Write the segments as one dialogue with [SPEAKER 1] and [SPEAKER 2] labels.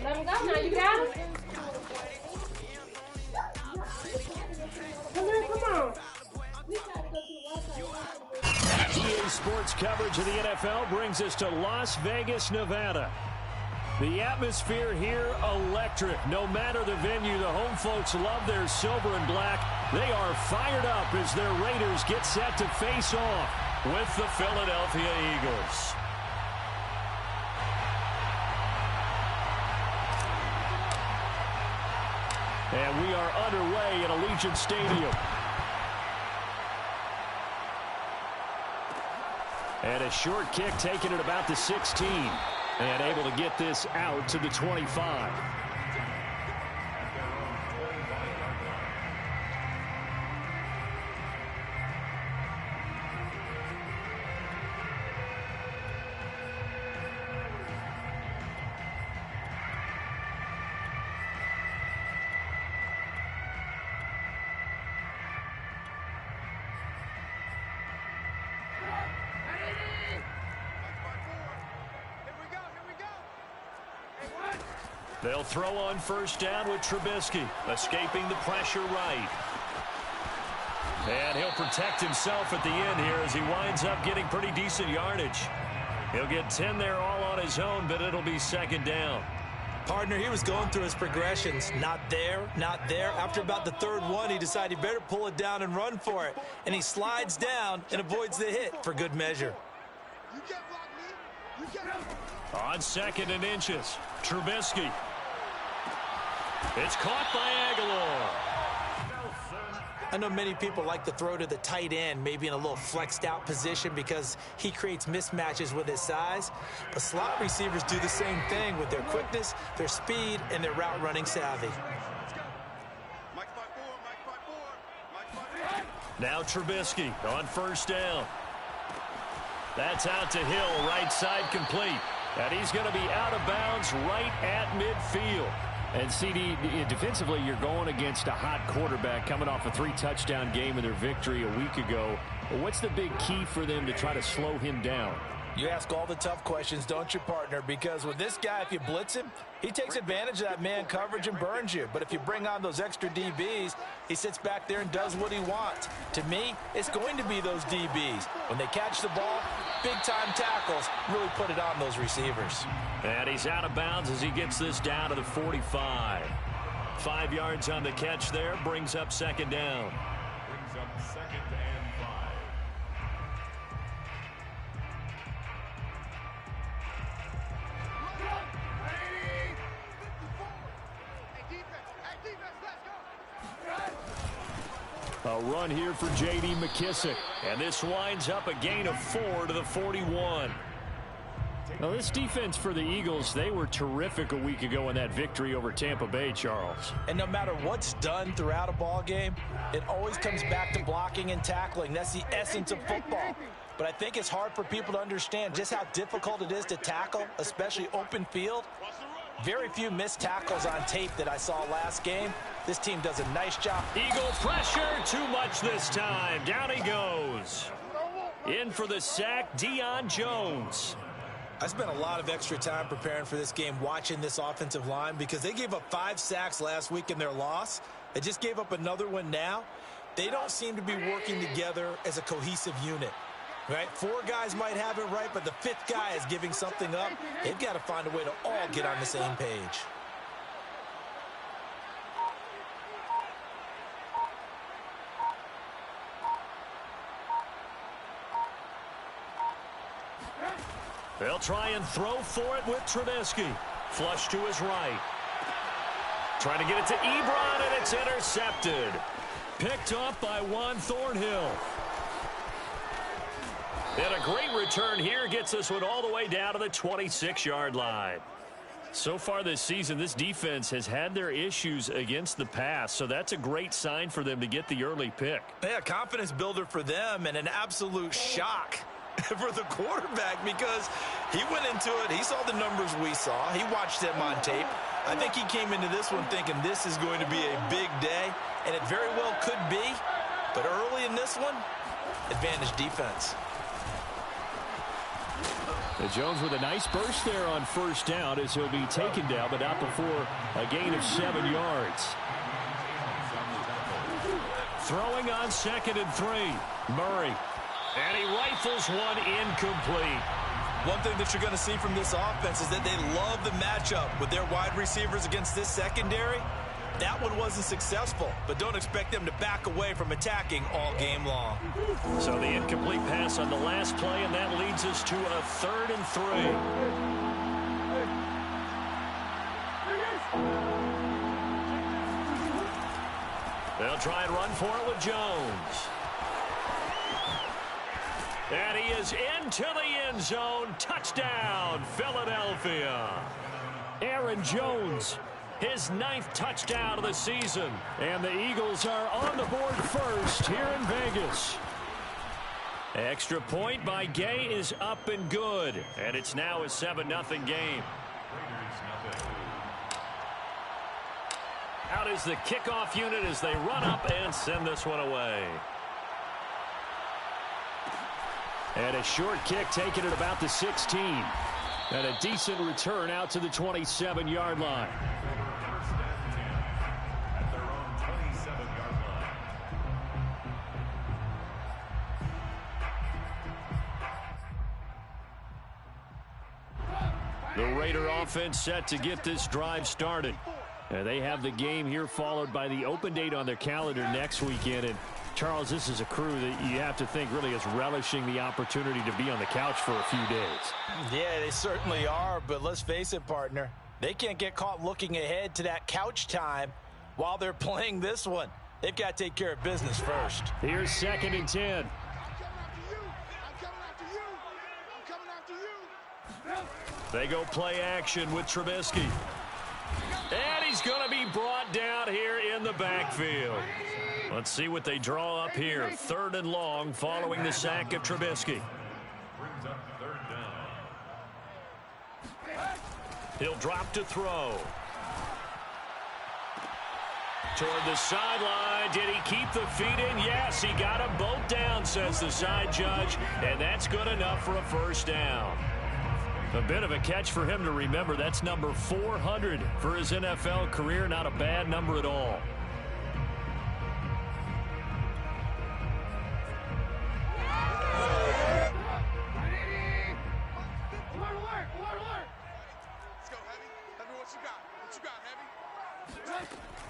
[SPEAKER 1] Let him go now. You got him? Come on.
[SPEAKER 2] EA Sports coverage of the NFL brings us to Las Vegas, Nevada. The atmosphere here, electric. No matter the venue, the home folks love their silver and black. They are fired up as their Raiders get set to face off with the Philadelphia Eagles. And we are underway at Allegiant Stadium. And a short kick taken at about the 16. And able to get this out to the 25. They'll throw on first down with Trubisky, escaping the pressure right. And he'll protect himself at the end here as he winds up getting pretty decent yardage. He'll get 10 there all on his own, but it'll be second down.
[SPEAKER 3] Partner, he was going through his progressions. Not there, not there. After about the third one, he decided he better pull it down and run for it. And he slides down and avoids the hit for good measure.
[SPEAKER 2] On second and inches, Trubisky. It's caught by Aguilar.
[SPEAKER 3] I know many people like to throw to the tight end, maybe in a little flexed out position because he creates mismatches with his size. But slot receivers do the same thing with their quickness, their speed, and their route running savvy.
[SPEAKER 2] Now Trubisky on first down. That's out to Hill, right side complete. And he's going to be out of bounds right at midfield. And CD, defensively, you're going against a hot quarterback coming off a 3-touchdown game in their victory a week ago. What's the big key for them to try to slow him down?
[SPEAKER 3] You ask all the tough questions, don't you, partner? Because with this guy, if you blitz him, he takes advantage of that man coverage and burns you. But if you bring on those extra DBs, he sits back there and does what he wants. To me, it's going to be those DBs. When they catch the ball, big-time tackles really put it on those receivers.
[SPEAKER 2] And he's out of bounds as he gets this down to the 45. 5 yards on the catch there, brings up second down.
[SPEAKER 4] Brings up second and 5.
[SPEAKER 2] A run here for J.D. McKissick. And this winds up a gain of 4 to the 41. Now, this defense for the Eagles, they were terrific a week ago in that victory over Tampa Bay, Charles.
[SPEAKER 3] And no matter what's done throughout a ball game, it always comes back to blocking and tackling. That's the essence of football. But I think it's hard for people to understand just how difficult it is to tackle, especially open field. Very few missed tackles on tape that I saw last game. This team does a nice job.
[SPEAKER 2] Eagle pressure, too much this time. Down he goes. In for the sack, Deion Jones.
[SPEAKER 3] I spent a lot of extra time preparing for this game, watching this offensive line, because they gave up 5 sacks last week in their loss. They just gave up another one now. They don't seem to be working together as a cohesive unit. Right? 4 guys might have it right, but the 5th guy is giving something up. They've got to find a way to all get on the same page.
[SPEAKER 2] They'll try and throw for it with Trubisky. Flush to his right. Trying to get it to Ebron, and it's intercepted. Picked up by Juan Thornhill. And a great return here gets this one all the way down to the 26-yard line. So far this season, this defense has had their issues against the pass, so that's a great sign for them to get the early pick.
[SPEAKER 3] Yeah, confidence builder for them and an absolute shock for the quarterback because he went into it. He saw the numbers we saw. He watched them on tape. I think he came into this one thinking this is going to be a big day, and it very well could be. But early in this one, advantage defense.
[SPEAKER 2] Jones with a nice burst there on first down as he'll be taken down, but not before a gain of 7 yards. Throwing on 2nd and 3. Murray. And he rifles one incomplete.
[SPEAKER 3] One thing that you're going to see from this offense is that they love the matchup with their wide receivers against this secondary. That one wasn't successful, but don't expect them to back away from attacking all game long.
[SPEAKER 2] So the incomplete pass on the last play, and that leads us to a 3rd and 3. They'll try and run for it with Jones. And he is into the end zone. Touchdown, Philadelphia. Aaron Jones, his 9th touchdown of the season. And the Eagles are on the board first here in Vegas. Extra point by Gay is up and good. And it's now a 7-0 game. Out is the kickoff unit as they run up and send this one away. And a short kick taken at about the 16. And a decent return out to the 27-yard line.
[SPEAKER 4] At their own 27-yard line.
[SPEAKER 2] The Raider offense set to get this drive started. And they have the game here followed by the open date on their calendar next weekend. And Charles, this is a crew that you have to think really is relishing the opportunity to be on the couch for a few days.
[SPEAKER 3] Yeah, they certainly are, but let's face it, partner. They can't get caught looking ahead to that couch time while they're playing this one. They've got to take care of business first.
[SPEAKER 2] Here's 2nd and 10. They go play action with Trubisky. And he's going to be brought down here in the backfield. Let's see what they draw up here. 3rd and long following the sack of Trubisky.
[SPEAKER 4] Brings up 3rd down.
[SPEAKER 2] He'll drop to throw. Toward the sideline. Did he keep the feet in? Yes, he got them both down, says the side judge. And that's good enough for a 1st down. A bit of a catch for him to remember. That's number 400 for his NFL career. Not a bad number at all.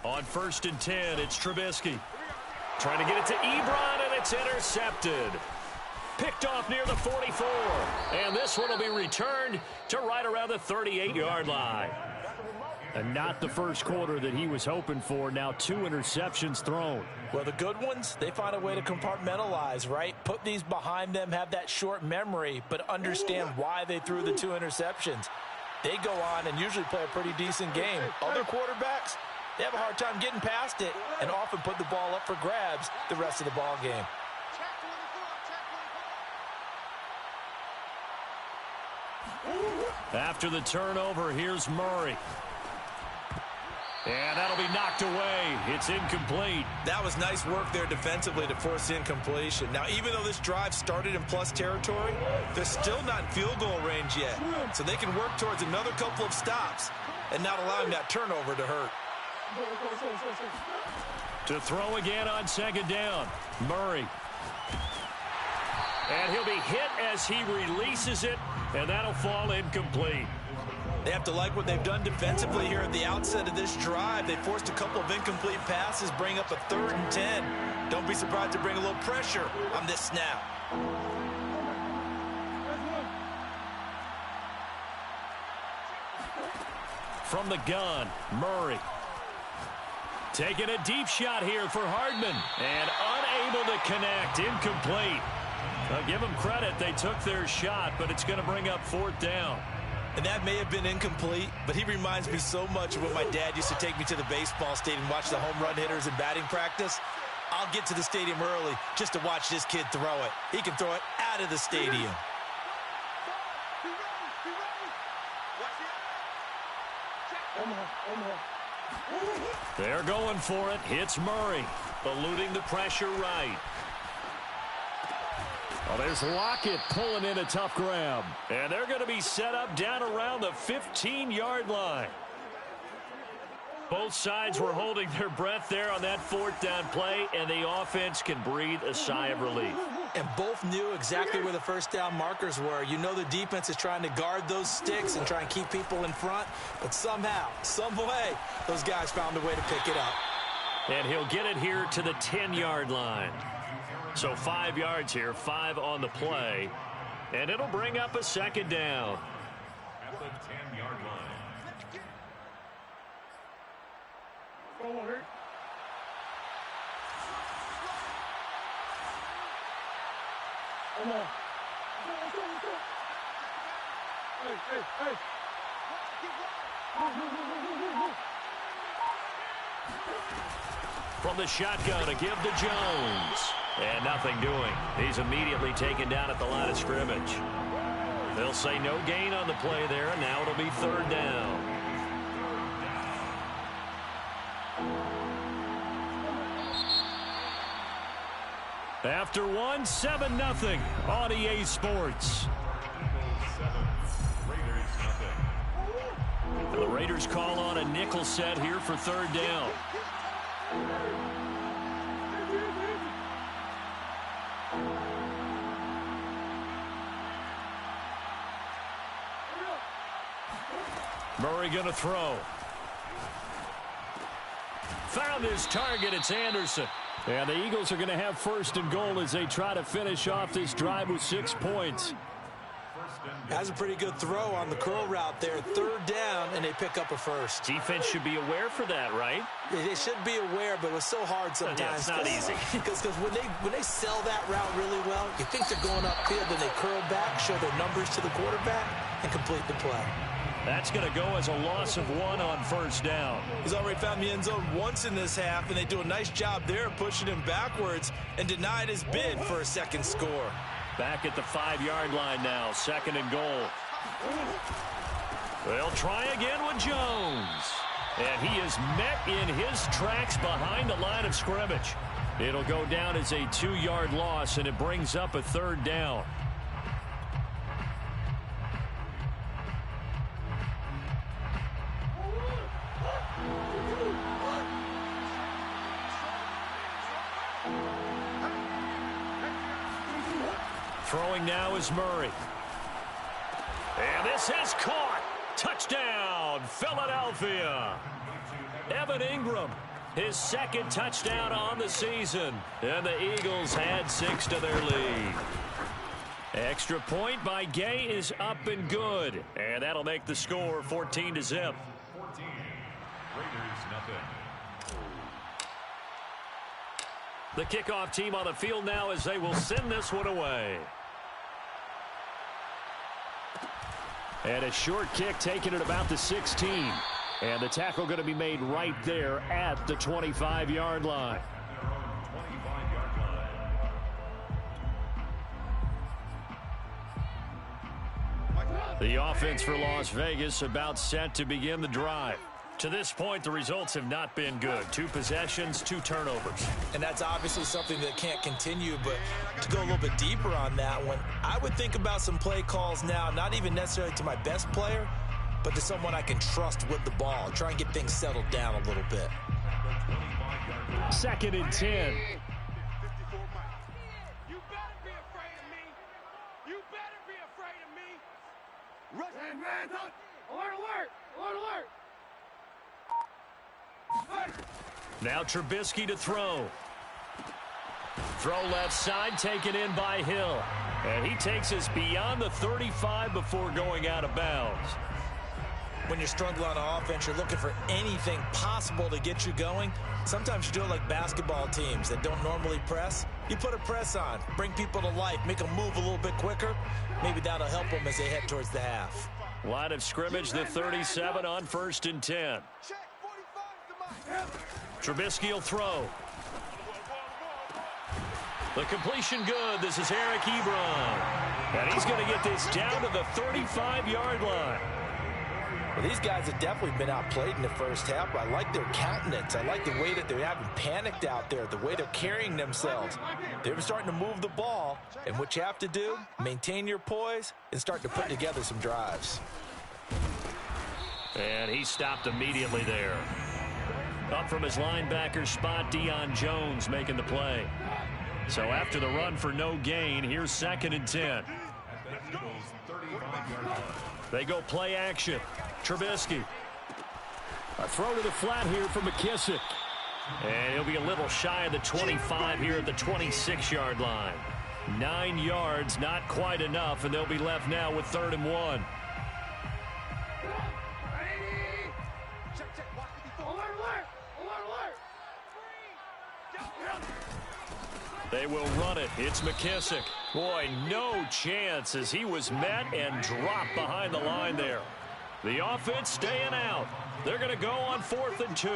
[SPEAKER 2] On 1st and 10, it's Trubisky. Trying to get it to Ebron, and it's intercepted. Picked off near the 44. And this one will be returned to right around the 38-yard line. And not the first quarter that he was hoping for. Now 2 interceptions thrown.
[SPEAKER 3] Well, the good ones, they find a way to compartmentalize, right? Put these behind them, have that short memory, but understand why they threw the 2 interceptions. They go on and usually play a pretty decent game. Other quarterbacks, they have a hard time getting past it and often put the ball up for grabs the rest of the ball game.
[SPEAKER 2] After the turnover, here's Murray. And that'll be knocked away. It's incomplete.
[SPEAKER 3] That was nice work there defensively to force incompletion. Now, even though this drive started in plus territory, they're still not in field goal range yet. So they can work towards another couple of stops and not allowing that turnover to hurt.
[SPEAKER 2] To throw again on 2nd down. Murray. And he'll be hit as he releases it, and that'll fall incomplete.
[SPEAKER 3] They have to like what they've done defensively here at the outset of this drive. They forced a couple of incomplete passes, bring up a 3rd and 10. Don't be surprised to bring a little pressure on this snap.
[SPEAKER 2] From the gun, Murray. Taking a deep shot here for Hardman. And unable to connect. Incomplete. I'll give them credit. They took their shot, but it's going to bring up 4th down.
[SPEAKER 3] And that may have been incomplete, but he reminds me so much of when my dad used to take me to the baseball stadium and watch the home run hitters in batting practice. I'll get to the stadium early just to watch this kid throw it. He can throw it out of the stadium.
[SPEAKER 2] They're going for it. Hits Murray. Eluding the pressure right. Well, there's Lockett pulling in a tough grab. And they're going to be set up down around the 15-yard line. Both sides were holding their breath there on that fourth down play, and the offense can breathe a sigh of relief.
[SPEAKER 3] And both knew exactly where the first down markers were. You know the defense is trying to guard those sticks and try and keep people in front, but somehow, some way, those guys found a way to pick it up.
[SPEAKER 2] And he'll get it here to the 10-yard line. So 5 yards here, 5 on the play, and it'll bring up a second down.
[SPEAKER 4] At the 10-yard line.
[SPEAKER 1] Forward. Come on. Go. Hey.
[SPEAKER 2] From the shotgun, a give to Jones. And nothing doing. He's immediately taken down at the line of scrimmage. They'll say no gain on the play there, and now it'll be third down. After 7-0 on EA Sports. The Raiders call on a nickel set here for third down. Murray going to throw. Found his target. It's Anderson. And the Eagles are going to have first and goal as they try to finish off this drive with 6 points.
[SPEAKER 3] That's a pretty good throw on the curl route there. Third down, and they pick up a first.
[SPEAKER 2] Defense should be aware for that, right?
[SPEAKER 3] They should be aware, but it's so hard sometimes.
[SPEAKER 2] Yeah, it's not easy.
[SPEAKER 3] Because when they sell that route really well, you think they're going upfield, then they curl back, show their numbers to the quarterback, and complete the play.
[SPEAKER 2] That's going to go as a loss of 1 on first down.
[SPEAKER 3] He's already found the end zone once in this half, and they do a nice job there of pushing him backwards and denied his bid for a second score.
[SPEAKER 2] Back at the 5-yard line now, second and goal. They'll try again with Jones. And he is met in his tracks behind the line of scrimmage. It'll go down as a 2-yard loss, and it brings up a third down. Throwing now is Murray. And this is caught. Touchdown, Philadelphia. Evan Ingram, his second touchdown on the season. And the Eagles had 6 to their lead. Extra point by Gay is up and good. And that'll make the score 14-0.
[SPEAKER 4] 14. Raiders nothing.
[SPEAKER 2] The kickoff team on the field now as they will send this one away. And a short kick taken at about the 16. And the tackle going to be made right there at the 25-yard line. The offense for Las Vegas about set to begin the drive. To this point, the results have not been good. 2 possessions, 2 turnovers.
[SPEAKER 3] And that's obviously something that can't continue, but to go a little bit deeper on that one, I would think about some play calls now, not even necessarily to my best player, but to someone I can trust with the ball. Try and get things settled down a little bit.
[SPEAKER 2] 2nd and 10.
[SPEAKER 1] You better be afraid of me. You better be afraid of me. Rush and man, alert, alert, alert, alert.
[SPEAKER 2] Now Trubisky to throw. Throw left side, taken in by Hill. And he takes us beyond the 35 before going out of bounds.
[SPEAKER 3] When you're struggling on offense, you're looking for anything possible to get you going. Sometimes you do it like basketball teams that don't normally press. You put a press on, bring people to life, make them move a little bit quicker. Maybe that'll help them as they head towards the half.
[SPEAKER 2] Line of scrimmage, the 37 on 1st and 10. Trubisky will throw. The completion good. This is Eric Ebron. And he's going to get this down to the 35-yard line.
[SPEAKER 3] Well, these guys have definitely been outplayed in the first half, but I like their countenance. I like the way that they haven't panicked out there, the way they're carrying themselves. They're starting to move the ball, and what you have to do, maintain your poise and start to put together some drives.
[SPEAKER 2] And he stopped immediately there. Up from his linebacker spot, Deion Jones making the play. So after the run for no gain, here's 2nd and 10. They go play action. Trubisky. A throw to the flat here for McKissick. And he'll be a little shy of the 25 here at the 26-yard line. 9 yards, not quite enough, and they'll be left now with 3rd and 1. They will run it. It's McKissick. Boy, no chance as he was met and dropped behind the line there. The offense staying out. They're going to go on 4th and 2.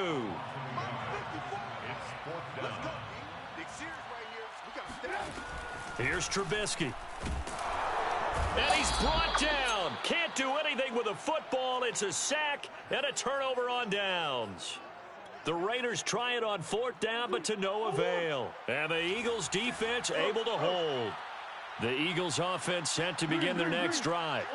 [SPEAKER 2] Here's Trubisky. And he's brought down. Can't do anything with a football. It's a sack and a turnover on downs. The Raiders try it on 4th down, but to no avail. And the Eagles defense able to hold. The Eagles offense set to begin their next drive.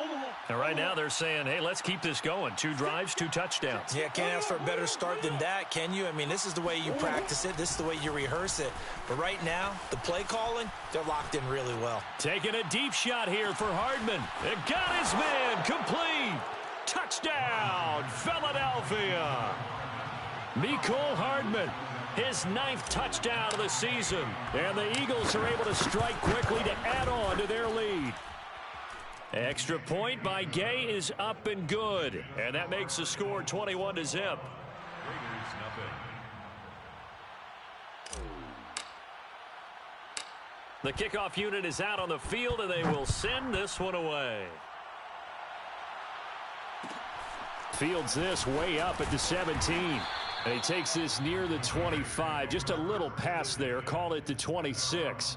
[SPEAKER 2] And right now they're saying, hey, let's keep this going. 2 drives, 2 touchdowns.
[SPEAKER 3] Yeah, can't ask for a better start than that, can you? I mean, this is the way you practice it. This is the way you rehearse it. But right now, the play calling, they're locked in really well.
[SPEAKER 2] Taking a deep shot here for Hardman. It got his man complete. Touchdown, Philadelphia. Mecole Hardman, his 9th touchdown of the season. And the Eagles are able to strike quickly to add on to their lead. Extra point by Gay is up and good. And that makes the score 21-0. The kickoff unit is out on the field, and they will send this one away. Fields this way up at the 17. And he takes this near the 25. Just a little pass there. Call it the 26.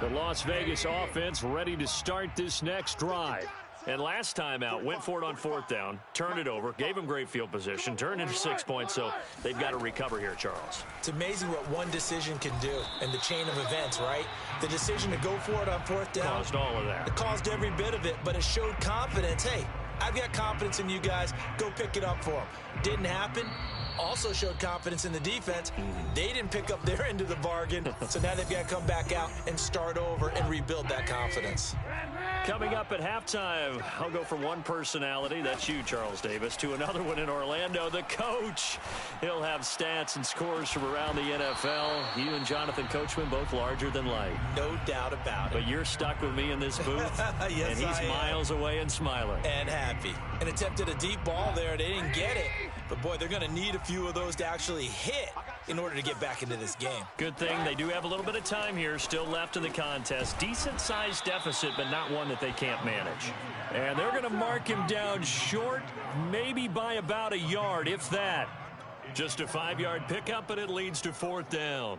[SPEAKER 2] The Las Vegas offense ready to start this next drive. And last time out, went for it on 4th down, turned it over, gave him great field position, turned into 6 points, so they've got to recover here, Charles.
[SPEAKER 3] It's amazing what one decision can do in the chain of events, right? The decision to go for it on 4th down.
[SPEAKER 2] Caused all of that.
[SPEAKER 3] It caused every bit of it, but it showed confidence. Hey, I've got confidence in you guys. Go pick it up for them. Didn't happen. Also showed confidence in the defense. They didn't pick up their end of the bargain, so now they've got to come back out and start over and rebuild that confidence.
[SPEAKER 2] Coming up at halftime, I'll go from one personality, that's you, Charles Davis, to another one in Orlando, the coach. He'll have stats and scores from around the NFL. You and Jonathan Coachman, both larger than life.
[SPEAKER 3] No doubt about it.
[SPEAKER 2] But you're stuck with me in this booth,
[SPEAKER 3] yes,
[SPEAKER 2] and he's miles away and smiling.
[SPEAKER 3] And happy. And attempted a deep ball there. They didn't get it. But, boy, they're going to need a few of those to actually hit in order to get back into this game.
[SPEAKER 2] Good thing they do have a little bit of time here still left in the contest. Decent-sized deficit, but not one that they can't manage. And they're going to mark him down short, maybe by about a yard, if that. Just a 5-yard pickup, and it leads to 4th down.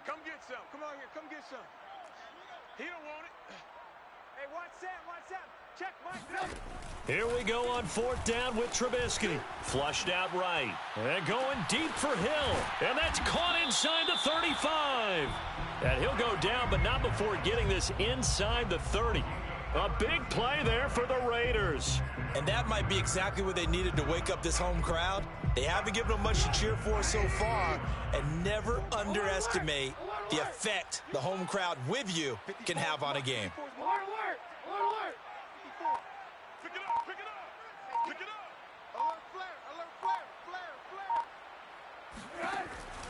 [SPEAKER 1] Come get some. Come on here. Come get some. He don't want it. Hey, watch that. Watch that. Check, Mike.
[SPEAKER 2] Here we go on 4th down with Trubisky. Flushed out right. And going deep for Hill. And that's caught inside the 35. And he'll go down, but not before getting this inside the 30. A big play there for the Raiders.
[SPEAKER 3] And that might be exactly what they needed to wake up this home crowd. They haven't given them much to cheer for so far. And never underestimate the effect the home crowd with you can have on a game.
[SPEAKER 1] Pick it up. Pick it up. Pick it up. Alert flare. Alert flare.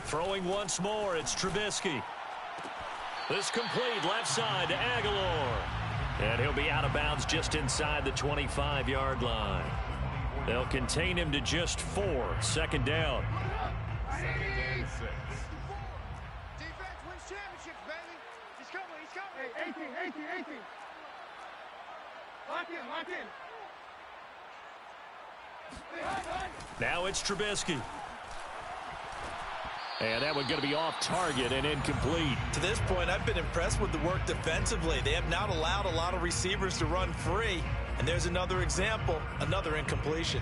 [SPEAKER 2] Throwing once more, it's Trubisky. This complete left side to Aguilar. And he'll be out of bounds just inside the 25-yard line. They'll contain him to just 4. 2nd down.
[SPEAKER 1] Defense wins championships, baby. He's coming. 18. Lock in.
[SPEAKER 2] Now it's Trubisky. And that one going to be off target and incomplete.
[SPEAKER 3] To this point, I've been impressed with the work defensively. They have not allowed a lot of receivers to run free. And there's another example, another incompletion.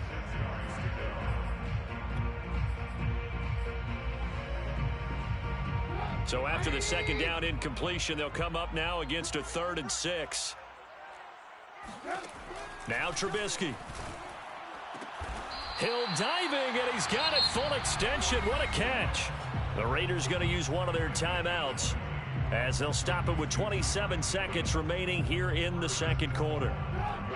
[SPEAKER 2] So after the second down incompletion, they'll come up now against a 3rd and 6. Now Trubisky. Hill diving, and he's got it full extension. What a catch. The Raiders going to use one of their timeouts as they'll stop it with 27 seconds remaining here in the second quarter.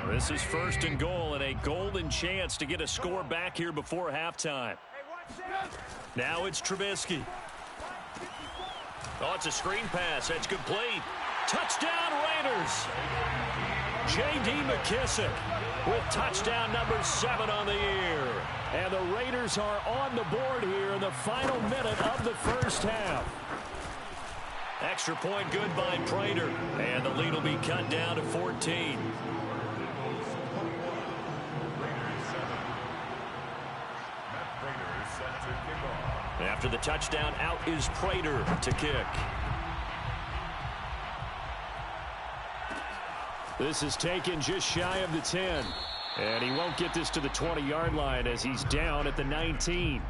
[SPEAKER 2] This is 1st and goal and a golden chance to get a score back here before halftime. Now it's Trubisky. Oh, it's a screen pass. That's complete. Touchdown, Raiders. J.D. McKissick with touchdown number 7 on the year. And the Raiders are on the board here in the final minute of the first half. Extra point good by Prater. And the lead will be cut down to 14. After the touchdown, out is Prater to kick. This is taken just shy of the 10. And he won't get this to the 20-yard line as he's down at the 19.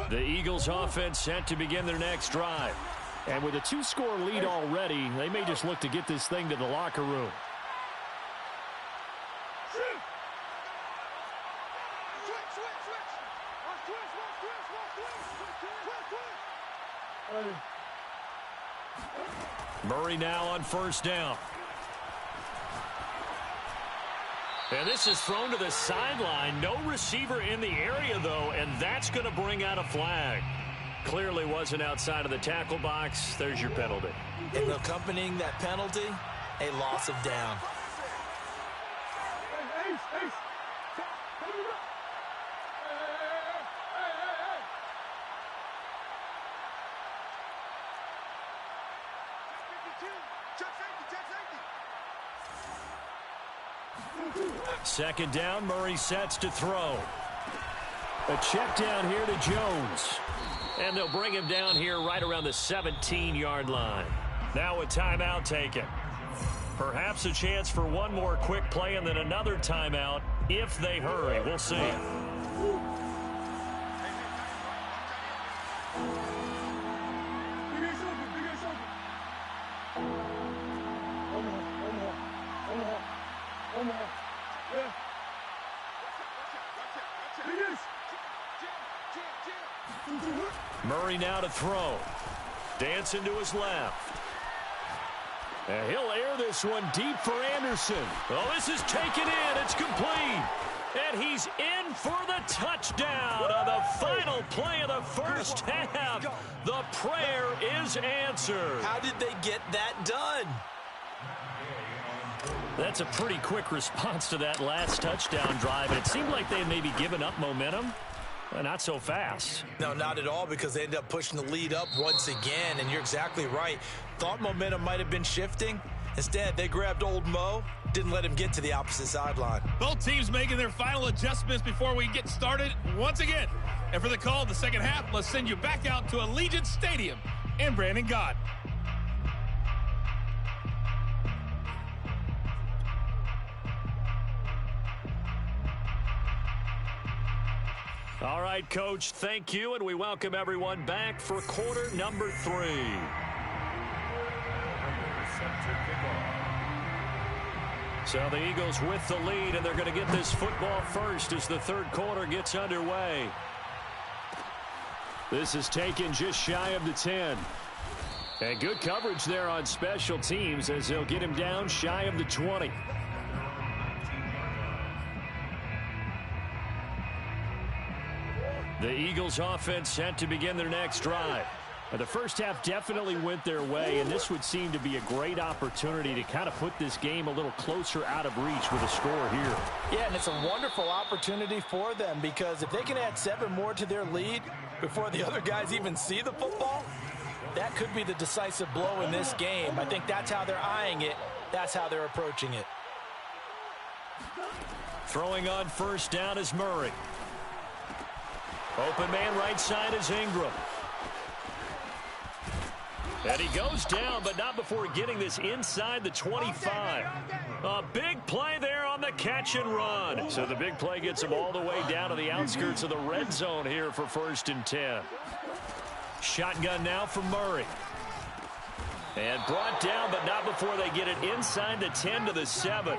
[SPEAKER 2] The Eagles offense set to begin their next drive. And with a 2-score lead already, they may just look to get this thing to the locker room. Murray now on 1st down. And this is thrown to the sideline. No receiver in the area, though, and that's going to bring out a flag. Clearly wasn't outside of the tackle box. There's your penalty.
[SPEAKER 3] And accompanying that penalty, a loss of down.
[SPEAKER 2] Second down, Murray sets to throw. A check down here to Jones. And they'll bring him down here right around the 17-yard line. Now a timeout taken. Perhaps a chance for one more quick play and then another timeout if they hurry. We'll see. Murray now to throw. Dancing to his left. And he'll air this one deep for Anderson. Oh, this is taken in. It's complete. And he's in for the touchdown on the final play of the first half. The prayer is answered.
[SPEAKER 3] How did they get that done?
[SPEAKER 2] That's a pretty quick response to that last touchdown drive. And it seemed like they had maybe given up momentum. Not so fast.
[SPEAKER 3] No, not at all, because they ended up pushing the lead up once again, and you're exactly right. Thought momentum might have been shifting. Instead, they grabbed old Mo, didn't let him get to the opposite sideline.
[SPEAKER 5] Both teams making their final adjustments before we get started once again. And for the call of the second half, let's send you back out to Allegiant Stadium in Brandon God.
[SPEAKER 2] All right, Coach, thank you, and we welcome everyone back for quarter number 3. So the Eagles with the lead, and they're going to get this football first as the third quarter gets underway. This is taken just shy of the 10. And good coverage there on special teams as they'll get him down shy of the 20. The Eagles offense set to begin their next drive. The first half definitely went their way, and this would seem to be a great opportunity to kind of put this game a little closer out of reach with a score here.
[SPEAKER 3] Yeah, and it's a wonderful opportunity for them because if they can add 7 more to their lead before the other guys even see the football, that could be the decisive blow in this game. I think that's how they're eyeing it. That's how they're approaching it.
[SPEAKER 2] Throwing on first down is Murray. Open man right side is Ingram. And he goes down, but not before getting this inside the 25. A big play there on the catch and run. So the big play gets him all the way down to the outskirts of the red zone here for 1st and 10. Shotgun now for Murray. And brought down, but not before they get it inside the 10 to the 7.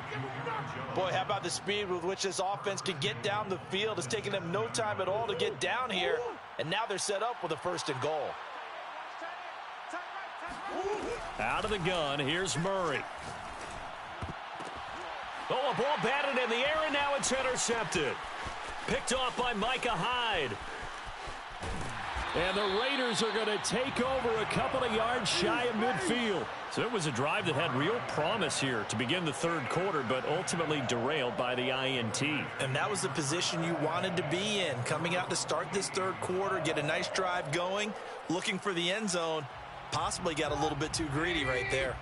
[SPEAKER 3] Boy, how about the speed with which this offense can get down the field? It's taking them no time at all to get down here. And now they're set up with a 1st and goal.
[SPEAKER 2] Out of the gun, here's Murray. Oh, a ball batted in the air, and now it's intercepted. Picked off by Micah Hyde. And the Raiders are going to take over a couple of yards shy of midfield. So it was a drive that had real promise here to begin the 3rd quarter, but ultimately derailed by the INT.
[SPEAKER 3] And that was the position you wanted to be in. Coming out to start this 3rd quarter, get a nice drive going, looking for the end zone. Possibly got a little bit too greedy right there.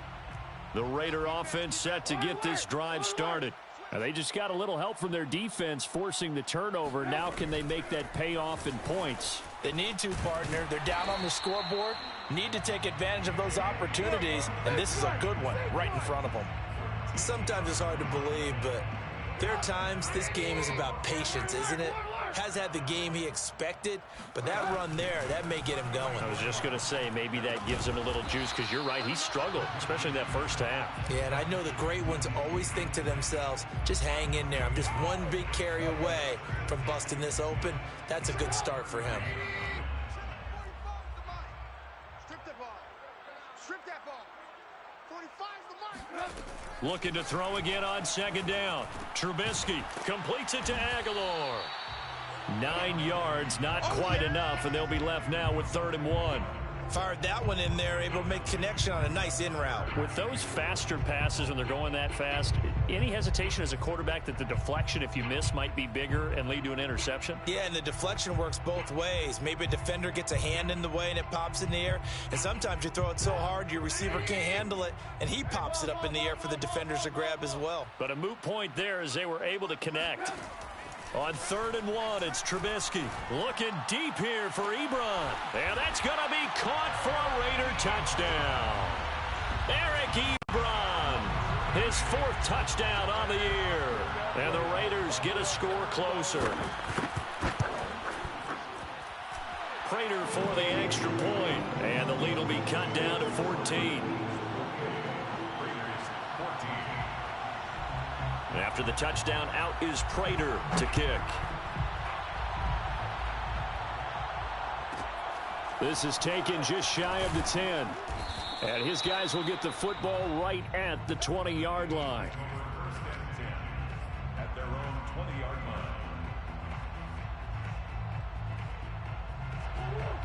[SPEAKER 2] The Raider offense set to get this drive started. And they just got a little help from their defense forcing the turnover. Now can they make that pay off in points?
[SPEAKER 3] They need to, partner. They're down on the scoreboard. Need to take advantage of those opportunities. And this is a good one right in front of them. Sometimes it's hard to believe, but there are times this game is about patience, isn't it? Has had the game he expected, but that run there, that may get him going.
[SPEAKER 2] I was just going to say, maybe that gives him a little juice, because you're right, he struggled, especially in that first half.
[SPEAKER 3] Yeah, and I know the great ones always think to themselves, just hang in there. I'm just one big carry away from busting this open. That's a good start for him.
[SPEAKER 1] Strip that ball. Strip that ball. 45's the mark.
[SPEAKER 2] Looking to throw again on 2nd down. Trubisky completes it to Aguilar. 9 yards, not quite enough, and they'll be left now with 3rd and 1.
[SPEAKER 3] Fired that one in there, able to make connection on a nice in route.
[SPEAKER 2] With those faster passes when they're going that fast, any hesitation as a quarterback that the deflection, if you miss, might be bigger and lead to an interception?
[SPEAKER 3] Yeah, and the deflection works both ways. Maybe a defender gets a hand in the way and it pops in the air, and sometimes you throw it so hard your receiver can't handle it, and he pops it up in the air for the defenders to grab as well.
[SPEAKER 2] But a moot point there as they were able to connect. On 3rd and 1, it's Trubisky looking deep here for Ebron. And that's going to be caught for a Raider touchdown. Eric Ebron, his 4th touchdown on the year. And the Raiders get a score closer. Prater for the extra point. And the lead will be cut down to 14. After the touchdown, out is Prater to kick. This is taken just shy of the 10. And his guys will get the football right at the 20-yard line.
[SPEAKER 4] At their own 20-yard line.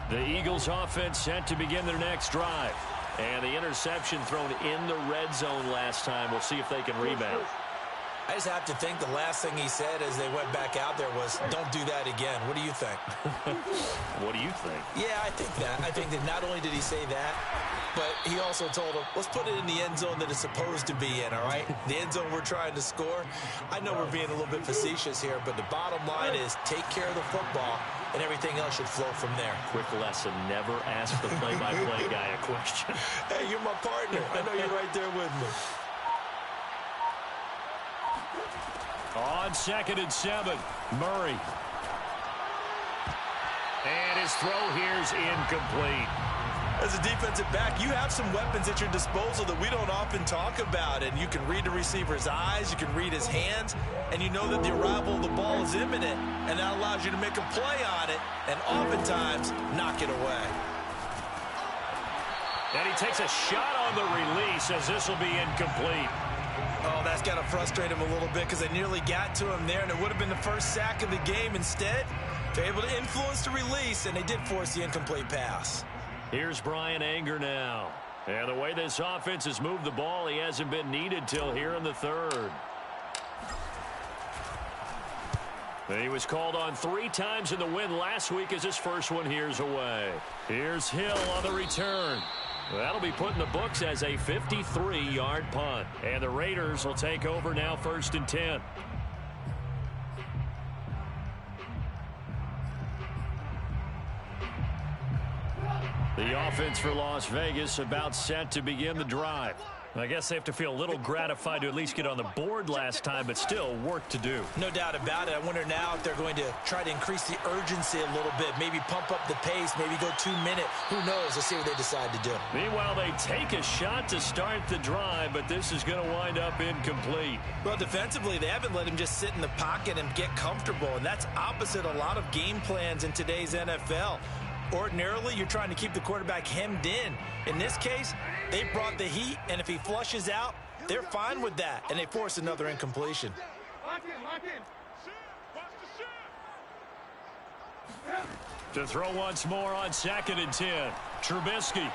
[SPEAKER 2] The Eagles offense set to begin their next drive. And the interception thrown in the red zone last time. We'll see if they can rebound.
[SPEAKER 3] I just have to think the last thing he said as they went back out there was, don't do that again. What do you think?
[SPEAKER 2] What do you think?
[SPEAKER 3] Yeah, I think that. I think that not only did he say that, but he also told him, let's put it in the end zone that it's supposed to be in, all right? The end zone we're trying to score. I know we're being a little bit facetious here, but the bottom line is take care of the football, and everything else should flow from there.
[SPEAKER 2] Quick lesson, never ask the play-by-play guy a question.
[SPEAKER 3] Hey, you're my partner. I know you're right there with me.
[SPEAKER 2] On 2nd and 7, Murray. And his throw here's incomplete.
[SPEAKER 3] As a defensive back, you have some weapons at your disposal that we don't often talk about. And you can read the receiver's eyes, you can read his hands, and you know that the arrival of the ball is imminent. And that allows you to make a play on it and oftentimes knock it away.
[SPEAKER 2] And he takes a shot on the release as this will be incomplete.
[SPEAKER 3] Oh, that's got to frustrate him a little bit because they nearly got to him there, and it would have been the first sack of the game. Instead, they're able to influence the release, and they did force the incomplete pass.
[SPEAKER 2] Here's Brian Anger now. And the way this offense has moved the ball, he hasn't been needed till here in the third. And he was called on 3 times in the win last week as his first one here's away. Here's Hill on the return. That'll be put in the books as a 53-yard punt. And the Raiders will take over now 1st and 10. The offense for Las Vegas about set to begin the drive. I guess they have to feel a little gratified to at least get on the board last time, but still work to do.
[SPEAKER 3] No doubt about it. I wonder now if they're going to try to increase the urgency a little bit, maybe pump up the pace, maybe go 2 minute. Who knows? Let's see what they decide to do.
[SPEAKER 2] Meanwhile, they take a shot to start the drive, but this is going to wind up incomplete.
[SPEAKER 3] Well, defensively, they haven't let him just sit in the pocket and get comfortable, and that's opposite a lot of game plans in today's NFL. Ordinarily, you're trying to keep the quarterback hemmed in. In this case, they brought the heat, and if he flushes out, they're fine with that, and they force another incompletion.
[SPEAKER 1] Lock in.
[SPEAKER 2] To throw once more on 2nd and 10. Trubisky.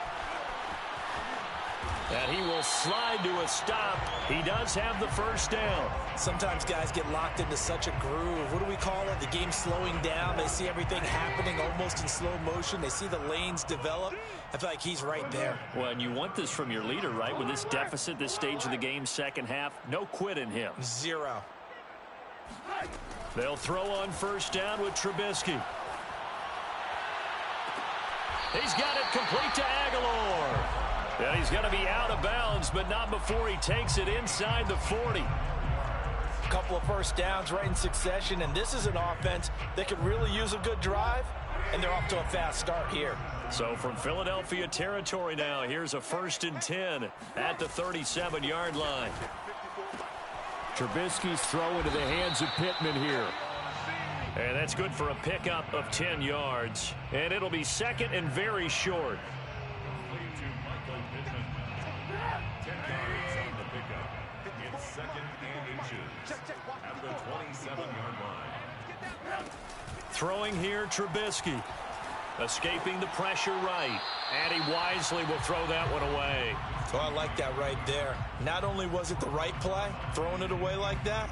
[SPEAKER 2] And he will slide to a stop. He does have the first down.
[SPEAKER 3] Sometimes guys get locked into such a groove. What do we call it? The game's slowing down. They see everything happening almost in slow motion. They see the lanes develop. I feel like he's right there.
[SPEAKER 2] Well, and you want this from your leader, right? With this deficit, this stage of the game, second half, no quit in him.
[SPEAKER 3] 0.
[SPEAKER 2] They'll throw on 1st down with Trubisky. He's got it complete to Aguilar. And he's going to be out of bounds, but not before he takes it inside the 40.
[SPEAKER 3] A couple of first downs right in succession, and this is an offense that could really use a good drive, and they're off to a fast start here.
[SPEAKER 2] So from Philadelphia territory now, here's a 1st and 10 at the 37-yard line.
[SPEAKER 6] Trubisky's throw into the hands of Pittman here.
[SPEAKER 2] And that's good for a pickup of 10 yards. And it'll be 2nd and very short.
[SPEAKER 4] 10 yards on the pickup. It's 2nd and inches at the 27-yard line.
[SPEAKER 2] Throwing here, Trubisky. Escaping the pressure right. And he wisely will throw that one away.
[SPEAKER 3] Oh, I like that right there. Not only was it the right play, throwing it away like that,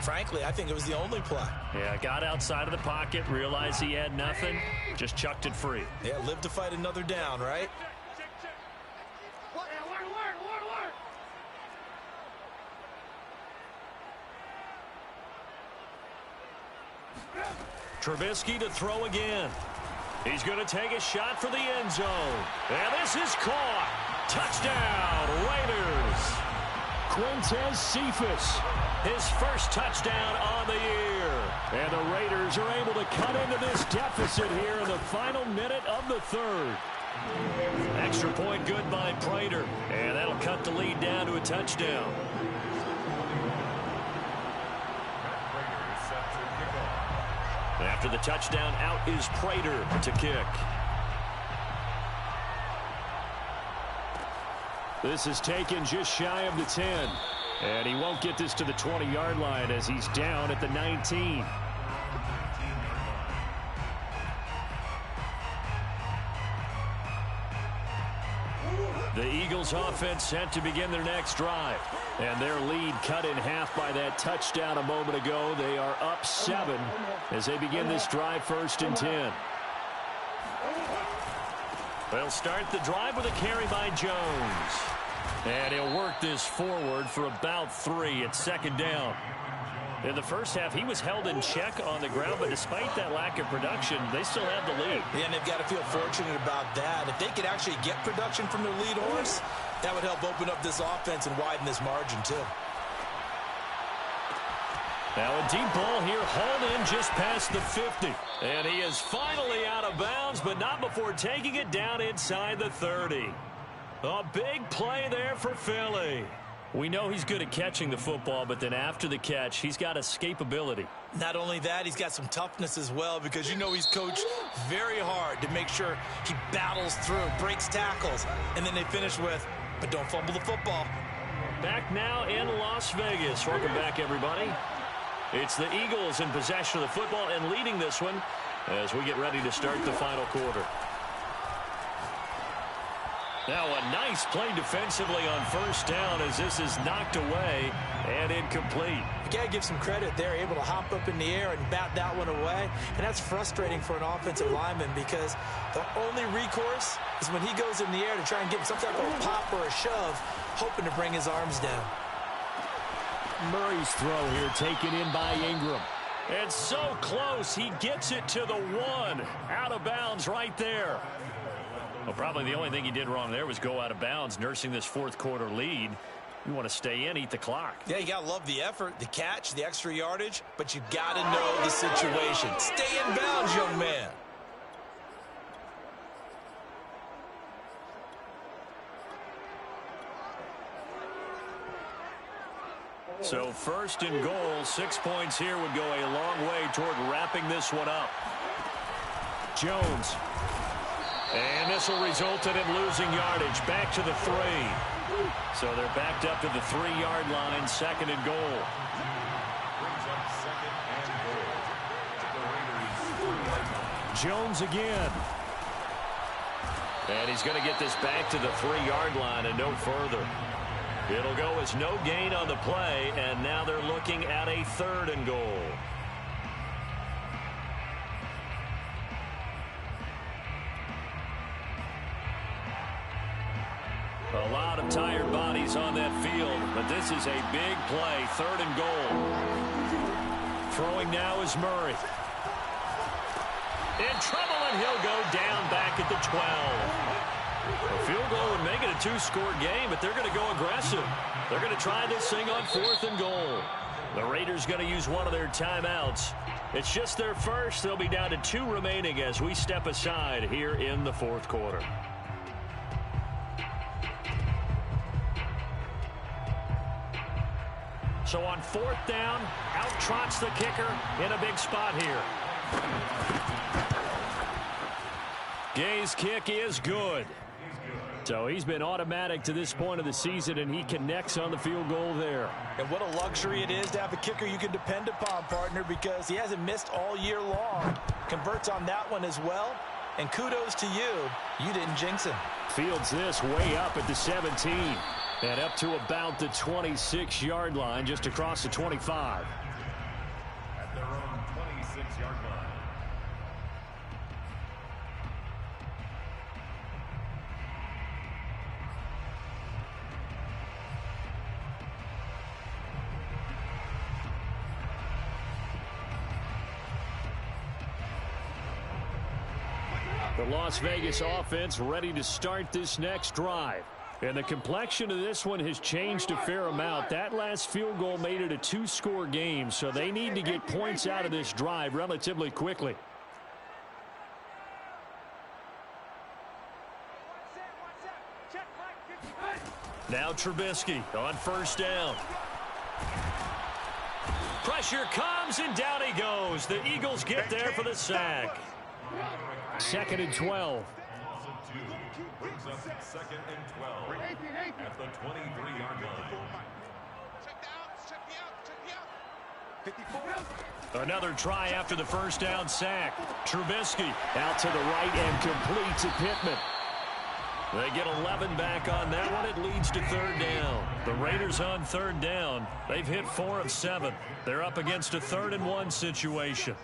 [SPEAKER 3] frankly, I think it was the only play.
[SPEAKER 2] Yeah, got outside of the pocket, realized he had nothing, just chucked it free.
[SPEAKER 3] Yeah, live to fight another down, right?
[SPEAKER 2] Trubisky to throw again. He's going to take a shot for the end zone. And this is caught. Touchdown, Raiders.
[SPEAKER 6] Quintez Cephus.
[SPEAKER 2] His first touchdown on the year.
[SPEAKER 6] And the Raiders are able to cut into this deficit here in the final minute of the third.
[SPEAKER 2] Extra point good by Prater. And that'll cut the lead down to a touchdown. After the touchdown, out is Prater to kick.
[SPEAKER 6] This is taken just shy of the 10. And he won't get this to the 20-yard line as he's down at the 19.
[SPEAKER 2] The Eagles offense set to begin their next drive. And their lead cut in half by that touchdown a moment ago. They are up 7 as they begin this drive 1st and 10. They'll start the drive with a carry by Jones. And he'll work this forward for about 3 at 2nd down. In the first half, he was held in check on the ground, but despite that lack of production, they still have the lead.
[SPEAKER 3] Yeah, and they've got to feel fortunate about that. If they could actually get production from their lead horse, that would help open up this offense and widen this margin, too.
[SPEAKER 2] Now a deep ball here, hauled in just past the 50. And he is finally out of bounds, but not before taking it down inside the 30. A big play there for Philly. We know he's good at catching the football, but then after the catch, he's got escapability.
[SPEAKER 3] Not only that, he's got some toughness as well, because you know he's coached very hard to make sure he battles through, breaks tackles, and then they finish with, but don't fumble the football.
[SPEAKER 2] Back now in Las Vegas. Welcome back, everybody. It's the Eagles in possession of the football and leading this one as we get ready to start the final quarter. Now a nice play defensively on first down as this is knocked away and incomplete.
[SPEAKER 3] You got to give some credit. They're able to hop up in the air and bat that one away. And that's frustrating for an offensive lineman because the only recourse is when he goes in the air to try and get some type of a pop or a shove, hoping to bring his arms down.
[SPEAKER 2] Murray's throw here taken in by Ingram. And so close, he gets it to the 1. Out of bounds right there. Well, probably the only thing he did wrong there was go out of bounds, nursing this fourth quarter lead. You want to stay in, eat the clock.
[SPEAKER 3] Yeah, you got to love the effort, the catch, the extra yardage, but you got to know the situation. Stay in bounds, young man.
[SPEAKER 2] So first and goal, 6 points here would go a long way toward wrapping this one up. Jones. And this will result in him losing yardage. Back to the 3. So they're backed up to the 3-yard line, second and goal.
[SPEAKER 4] Brings up second and goal. The Raiders.
[SPEAKER 2] Jones again. And he's going to get this back to the 3-yard line and no further. It'll go as no gain on the play, and now they're looking at a third and goal. A lot of tired bodies on that field, but this is a big play, third and goal. Throwing now is Murray. In trouble, and he'll go down back at the 12. A field goal would make it a 2-score game, but they're going to go aggressive. They're going to try this thing on fourth and goal. The Raiders going to use one of their timeouts. It's just their first. They'll be down to 2 remaining as we step aside here in the fourth quarter. So on fourth down, out trots the kicker in a big spot here. Gay's kick is good. So he's been automatic to this point of the season, and he connects on the field goal there.
[SPEAKER 3] And what a luxury it is to have a kicker you can depend upon, partner, because he hasn't missed all year long. Converts on that one as well. And kudos to you. You didn't jinx him.
[SPEAKER 2] Fields this way up at the 17. And up to about the 26-yard line, just across the 25.
[SPEAKER 4] At their own 26-yard line.
[SPEAKER 2] The Las Vegas offense ready to start this next drive. And the complexion of this one has changed a fair amount. That last field goal made it a 2-score game, so they need to get points out of this drive relatively quickly. Now Trubisky on first down. Pressure comes, and down he goes. The Eagles get there for the sack. Second and 12.
[SPEAKER 4] Brings up second and 12 at the 23-yard line.
[SPEAKER 2] Another try after the first down sack. Trubisky out to the right and complete to Pittman. They get 11 back on that one. It leads to third down. The Raiders on third down. They've hit 4 of 7. They're up against a 3rd and 1 situation.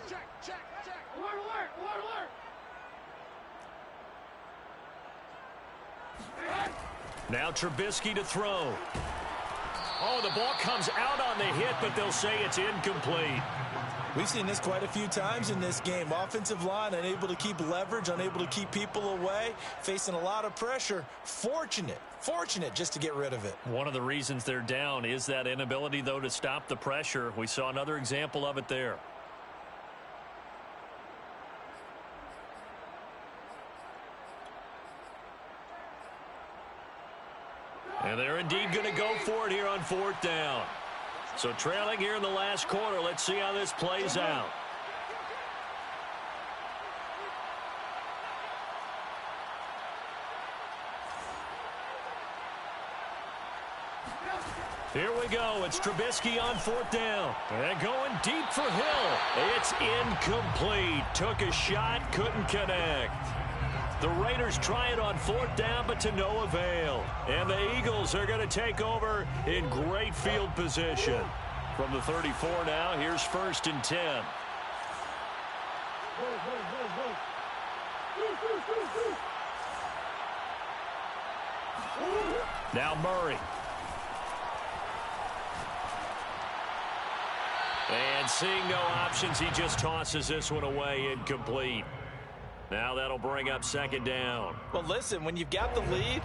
[SPEAKER 2] Now Trubisky to throw. Oh, the ball comes out on the hit, but they'll say it's incomplete.
[SPEAKER 3] We've seen this quite a few times in this game. Offensive line unable to keep leverage, unable to keep people away, facing a lot of pressure. Fortunate just to get rid of it.
[SPEAKER 2] One of the reasons they're down is that inability, though, to stop the pressure. We saw another example of it there. And they're indeed going to go for it here on fourth down. So trailing here in the last quarter. Let's see how this plays out. Here we go. It's Trubisky on fourth down. And going deep for Hill. It's incomplete. Took a shot, couldn't connect. The Raiders try it on 4th down, but to no avail. And the Eagles are going to take over in great field position. From the 34 now, here's 1st and 10. Now Murray. And seeing no options, he just tosses this one away, incomplete. Now that'll bring up 2nd down.
[SPEAKER 3] Well, listen, when you've got the lead,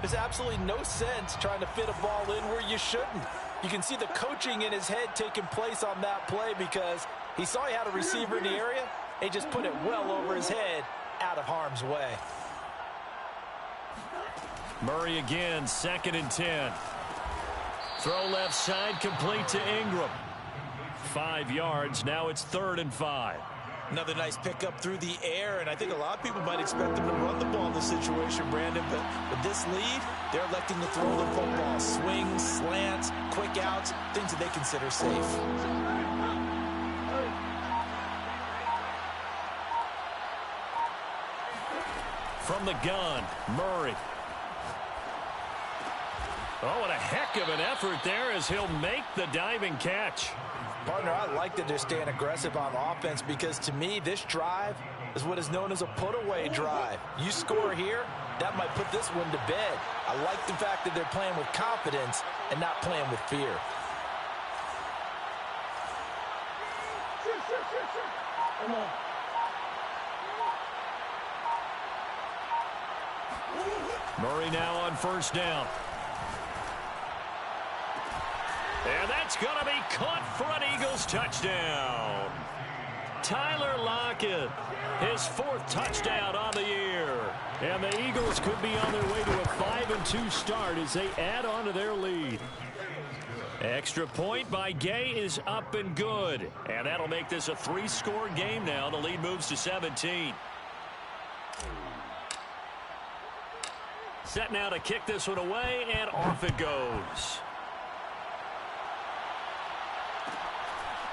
[SPEAKER 3] there's absolutely no sense trying to fit a ball in where you shouldn't. You can see the coaching in his head taking place on that play because he saw he had a receiver in the area. He just put it well over his head, out of harm's way.
[SPEAKER 2] Murray again, 2nd and 10. Throw left side, complete to Ingram. 5 yards, now it's 3rd and 5.
[SPEAKER 3] Another nice pickup through the air, and I think a lot of people might expect them to run the ball in this situation, Brandon, but with this lead, they're electing to throw the football. Swings, slants, quick outs, things that they consider safe.
[SPEAKER 2] From the gun, Murray. Oh, what a heck of an effort there as he'll make the diving catch.
[SPEAKER 3] Partner, I like that they're staying aggressive on offense because to me, this drive is what is known as a put-away drive. You score here, that might put this one to bed. I like the fact that they're playing with confidence and not playing with fear.
[SPEAKER 2] Murray now on 1st down. And that's going to be caught for an Eagles touchdown. Tyler Lockett, his 4th touchdown on the year. And the Eagles could be on their way to a 5-2 start as they add on to their lead. Extra point by Gay is up and good. And that'll make this a 3-score game now. The lead moves to 17. Set now to kick this one away, and off it goes.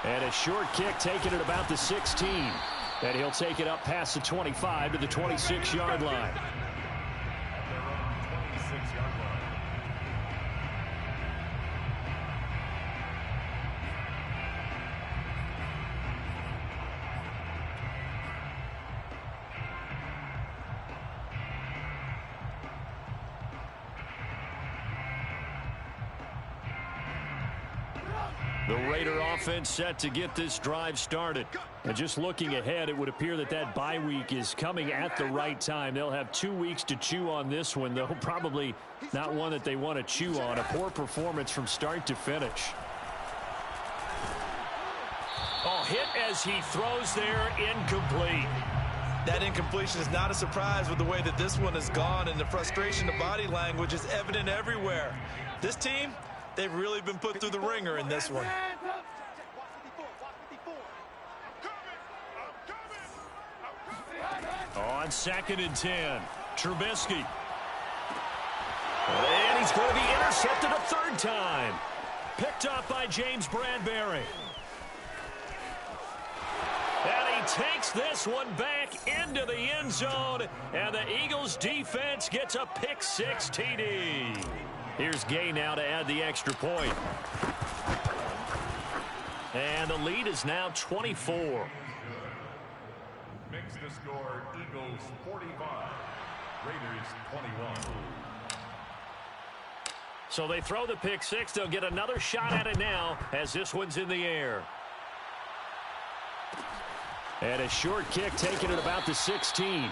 [SPEAKER 2] And a short kick taken at about the 16. And he'll take it up past the 25 to the 26-yard line. The Raider offense set to get this drive started. And just looking ahead, it would appear that that bye week is coming at the right time. They'll have 2 weeks to chew on this one, though probably not one that they want to chew on. A poor performance from start to finish. Oh, hit as he throws there, incomplete.
[SPEAKER 3] That incompletion is not a surprise with the way that this one has gone, and the frustration, the body language is evident everywhere. This team, they've really been put through the ringer in this one.
[SPEAKER 2] On 2nd and 10, Trubisky. And he's going to be intercepted a 3rd time. Picked up by James Bradbury. And he takes this one back into the end zone. And the Eagles defense gets a pick-6 TD. Here's Gay now to add the extra point. And the lead is now 24.
[SPEAKER 4] Makes the score Eagles 45, Raiders 21.
[SPEAKER 2] So they throw the pick-6. They'll get another shot at it now as this one's in the air. And a short kick taken at about the 16.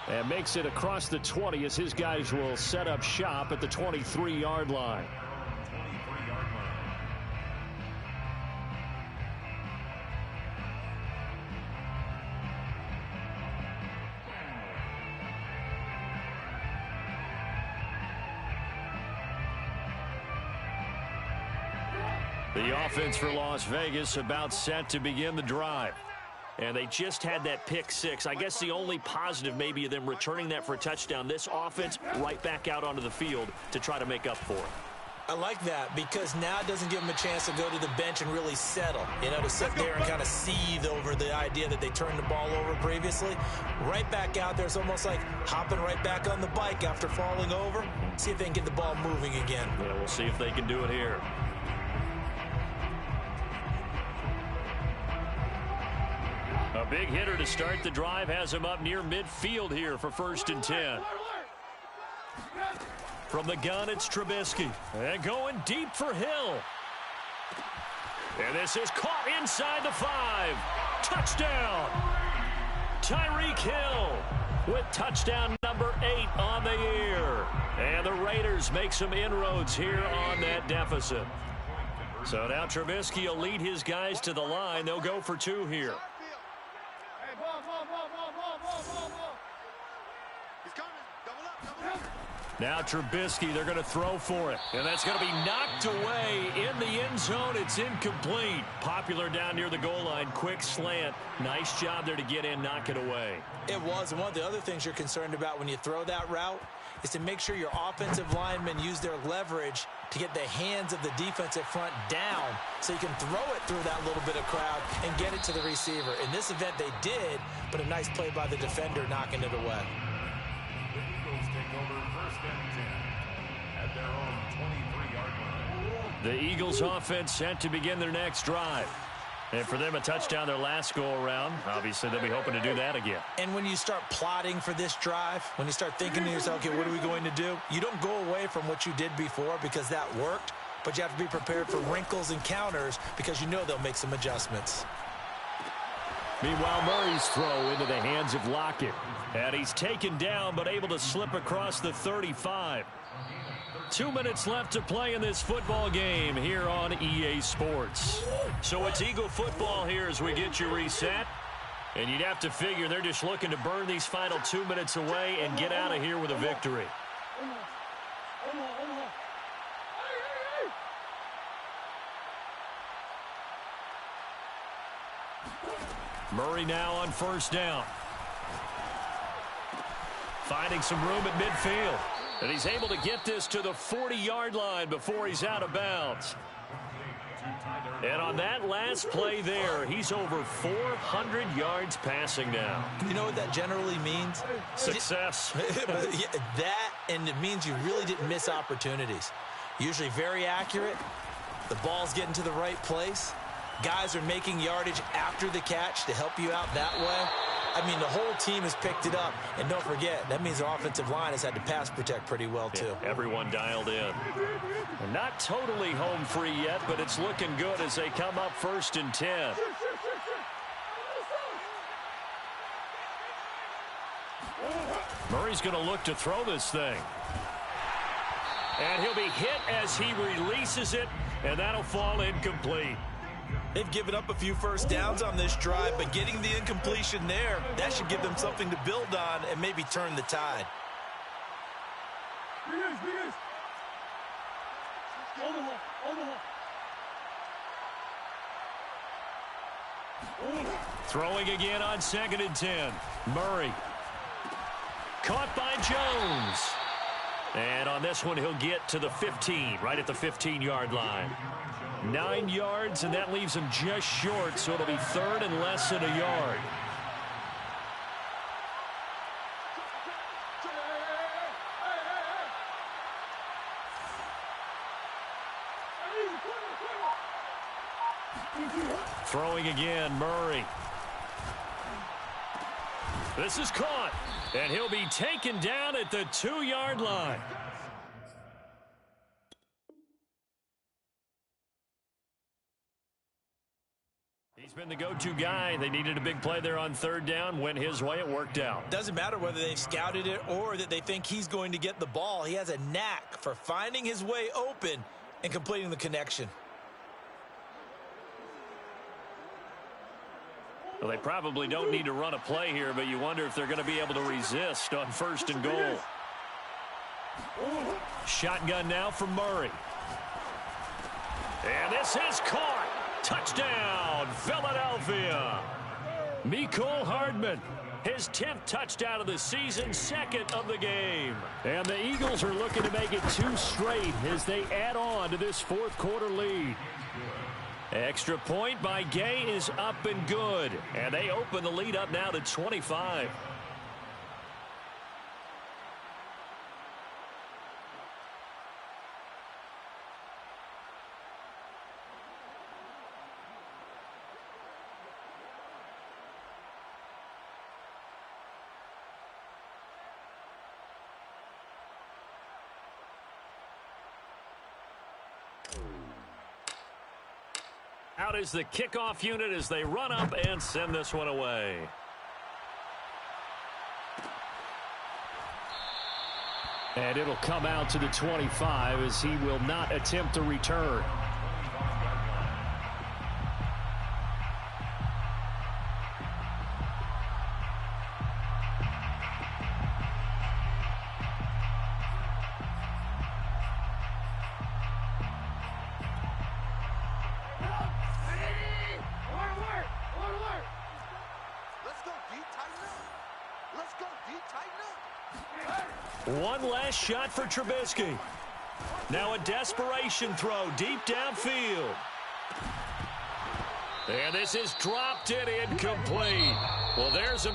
[SPEAKER 2] And makes it across the 20 as his guys will set up shop at the 23-yard line. The offense for Las Vegas about set to begin the drive. And they just had that pick-6. I guess the only positive maybe of them returning that for a touchdown. This offense right back out onto the field to try to make up for it.
[SPEAKER 3] I like that because now it doesn't give them a chance to go to the bench and really settle, to sit there and kind of seethe over the idea that they turned the ball over previously. Right back out there. It's almost like hopping right back on the bike after falling over. See if they can get the ball moving again.
[SPEAKER 2] Yeah, we'll see if they can do it here. A big hitter to start the drive has him up near midfield here for 1st and 10. From the gun, it's Trubisky. And going deep for Hill. And this is caught inside the 5. Touchdown! Tyreek Hill with touchdown number 8 on the year. And the Raiders make some inroads here on that deficit. So now Trubisky will lead his guys to the line. They'll go for 2 here. Now Trubisky, they're going to throw for it. And that's going to be knocked away in the end zone. It's incomplete. Popular down near the goal line. Quick slant. Nice job there to get in, knock it away.
[SPEAKER 3] It was. And one of the other things you're concerned about when you throw that route is to make sure your offensive linemen use their leverage to get the hands of the defensive front down so you can throw it through that little bit of crowd and get it to the receiver. In this event, they did, but a nice play by the defender knocking it away.
[SPEAKER 2] The Eagles offense set to begin their next drive. And for them, a touchdown their last go-around. Obviously, they'll be hoping to do that again.
[SPEAKER 3] And when you start plotting for this drive, when you start thinking to yourself, okay, what are we going to do? You don't go away from what you did before because that worked, but you have to be prepared for wrinkles and counters because you know they'll make some adjustments.
[SPEAKER 2] Meanwhile, Murray's throw into the hands of Lockett. And he's taken down, but able to slip across the 35. 2 minutes left to play in this football game here on EA Sports. So it's Eagle football here as we get you reset. And you'd have to figure they're just looking to burn these final 2 minutes away and get out of here with a victory. Murray now on 1st down. Finding some room at midfield. And he's able to get this to the 40-yard line before he's out of bounds. And on that last play there, he's over 400 yards passing now.
[SPEAKER 3] You know what that generally means?
[SPEAKER 2] Success.
[SPEAKER 3] That, and it means you really didn't miss opportunities. Usually very accurate. The ball's getting to the right place. Guys are making yardage after the catch to help you out that way. I mean, the whole team has picked it up. And don't forget, that means the offensive line has had to pass protect pretty well, too.
[SPEAKER 2] Yeah, everyone dialed in. And not totally home free yet, but it's looking good as they come up 1st and 10. Murray's going to look to throw this thing. And he'll be hit as he releases it, and that'll fall incomplete.
[SPEAKER 3] They've given up a few first downs on this drive, but getting the incompletion there, that should give them something to build on and maybe turn the tide.
[SPEAKER 2] Throwing again on 2nd and 10. Murray. Caught by Jones. And on this one, he'll get to the 15, right at the 15-yard line. 9 yards, and that leaves him just short, so it'll be 3rd and less than a yard. Throwing again, Murray. This is caught, and he'll be taken down at the 2-yard line. He's been the go-to guy. They needed a big play there on 3rd down. Went his way. It worked out.
[SPEAKER 3] Doesn't matter whether they've scouted it or that they think he's going to get the ball. He has a knack for finding his way open and completing the connection.
[SPEAKER 2] Well, they probably don't need to run a play here, but you wonder if they're going to be able to resist on 1st and goal. Shotgun now from Murray. And this is caught. Touchdown, Philadelphia. Mecole Hardman, his 10th touchdown of the season, 2nd of the game. And the Eagles
[SPEAKER 6] Cardinals are looking to make it 2 straight as they add on to this fourth quarter lead. Extra point by Gay is up and good. And they open the lead up now to 25. Out is the kickoff unit as they run up and send this one away. And it'll come out to the 25 as he will not attempt to return. One last shot for Trubisky. Now a desperation throw deep downfield. And this is dropped it incomplete. Well, there's a